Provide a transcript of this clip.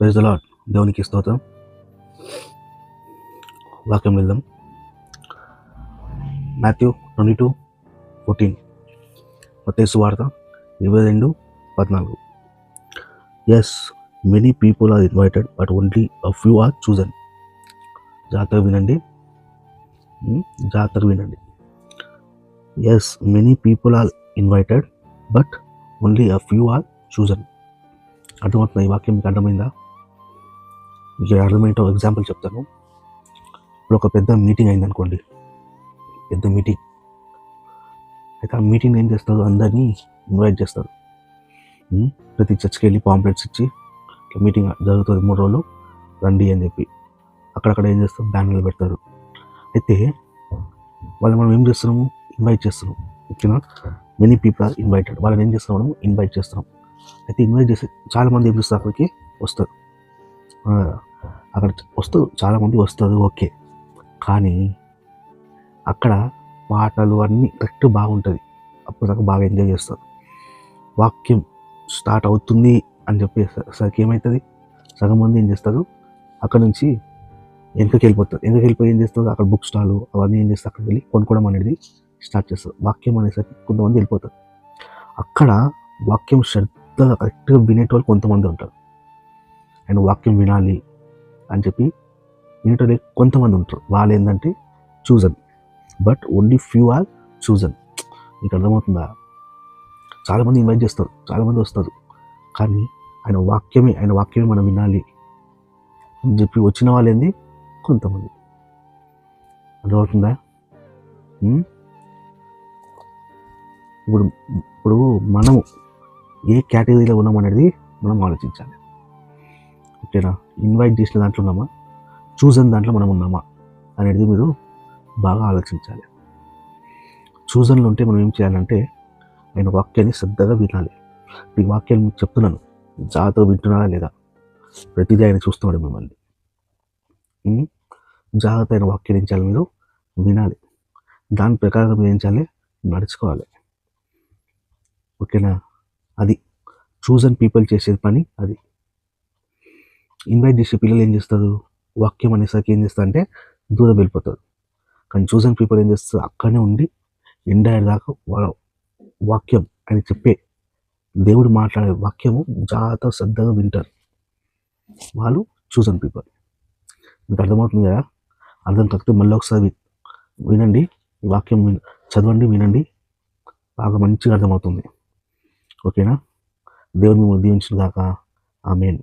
Praise the lord. దేవునికి స్తోత్రం. వాక్యం వెళ్దాం. మాథ్యూ 22:14. మత్తయి సువార్త 22:14. Yes, many people are invited but only a few are chosen. జాగ్రత్తగా వినండి, జాగ్రత్తగా వినండి. Yes, many people are invited but only a few are chosen. అర్థమవుతుందా? ఈ వాక్యం మీకు అర్థమైందా? మీకు అర్థమైంటో ఎగ్జాంపుల్ చెప్తాను. ఇప్పుడు ఒక పెద్ద మీటింగ్ అయిందనుకోండి, పెద్ద మీటింగ్ అయితే ఆ మీటింగ్ ఏం చేస్తారు, అందరినీ ఇన్వైట్ చేస్తారు. ప్రతి చర్చ్కి వెళ్ళి పాంప్లెట్స్ ఇచ్చి ఇట్లా మీటింగ్ జరుగుతుంది 3 రోజులు రండి అని చెప్పి అక్కడక్కడ ఏం చేస్తారు, బ్యానర్లు పెడతారు. అయితే వాళ్ళు మనం ఏం చేస్తున్నాము, ఇన్వైట్ చేస్తున్నాం. ఓకేనా? Many people are invited. వాళ్ళని ఏం చేస్తున్నాం, మనం ఇన్వైట్ చేస్తున్నాం. అయితే ఇన్వైట్ చేసి చాలామంది ఏం చేస్తారు, అక్కడికి వస్తారు. అక్కడ చాలామంది వస్తారు, ఓకే. కానీ అక్కడ పాటలు అన్నీ కరెక్ట్ బాగుంటుంది, అప్పుడు దాకా బాగా ఎంజాయ్ చేస్తారు. వాక్యం స్టార్ట్ అవుతుంది అని చెప్పేసరికి ఏమవుతుంది, సగం మంది ఏం చేస్తారు, అక్కడ నుంచి వెనకకి వెళ్ళిపోయి ఏం చేస్తారు, అక్కడ బుక్ స్టాలు అవన్నీ ఏం చేస్తారు, అక్కడికి వెళ్ళి కొనుక్కోవడం అనేది స్టార్ట్ చేస్తారు. వాక్యం అనేసరికి కొంతమంది వెళ్ళిపోతారు. అక్కడ వాక్యం శ్రద్ధగా కరెక్ట్గా వినేటోళ్ళు కొంతమంది ఉంటారు. అండ్ వాక్యం వినాలి అని చెప్పి వినేటోళ్ళు కొంతమంది ఉంటారు. వాళ్ళు ఏంటంటే chosen, but only few are chosen. మీకు అర్థమవుతుందా? చాలామంది ఇన్వైట్ చేస్తారు, చాలామంది వస్తారు, కానీ ఆయన వాక్యమే మనం వినాలి అని చెప్పి వచ్చిన వాళ్ళు ఏంది, కొంతమంది. అర్థమవుతుందా? ఇప్పుడు మనము ఏ కేటగిరీలో ఉన్నాం అనేది మనం ఆలోచించాలి. ఓకేనా? ఇన్వైట్ చేసిన దాంట్లో ఉన్నామా, చూజన్ దాంట్లో మనం ఉన్నామా అనేది మీరు బాగా ఆలోచించాలి. చూజన్లో ఉంటే మనం ఏం చేయాలంటే ఆయన వాక్యాన్ని శ్రద్ధగా వినాలి. ఈ వాక్యాన్ని మీకు చెప్తున్నాను, జాగ్రత్తగా వింటున్నారా లేదా? ప్రతిదీ ఆయన చూస్తున్నాడు మిమ్మల్ని. జాగ్రత్త అయిన వాక్యాన్ని ఏం చేయాలి, మీరు వినాలి. దాని ప్రకారం మీరు ఏం చేయాలి, నడుచుకోవాలి. ఓకేనా? అది చూజన్ పీపుల్ చేసే పని. అది ఇన్వైట్ చేసే పిల్లలు ఏం చేస్తారు, వాక్యం అనేసరికి ఏం చేస్తారు అంటే దూరం వెళ్ళిపోతారు. కానీ చూజన్ పీపుల్ ఏం చేస్తారు, అక్కడనే ఉండి ఎండయ్యే దాకా వాళ్ళ వాక్యం అని చెప్పే దేవుడు మాట్లాడే వాక్యము జాగ్రత్త శ్రద్ధగా వింటారు. వాళ్ళు చూజన్ పీపుల్. మీకు అర్థమవుతుంది కదా? అర్థం కాకపోతే మళ్ళీ ఒకసారి వినండి, ఈ వాక్యం చదవండి, వినండి, బాగా మంచిగా అర్థమవుతుంది. ఓకేనా? దేవుడు మిమ్మల్ని దీవించిన దాకా. ఆమేన్.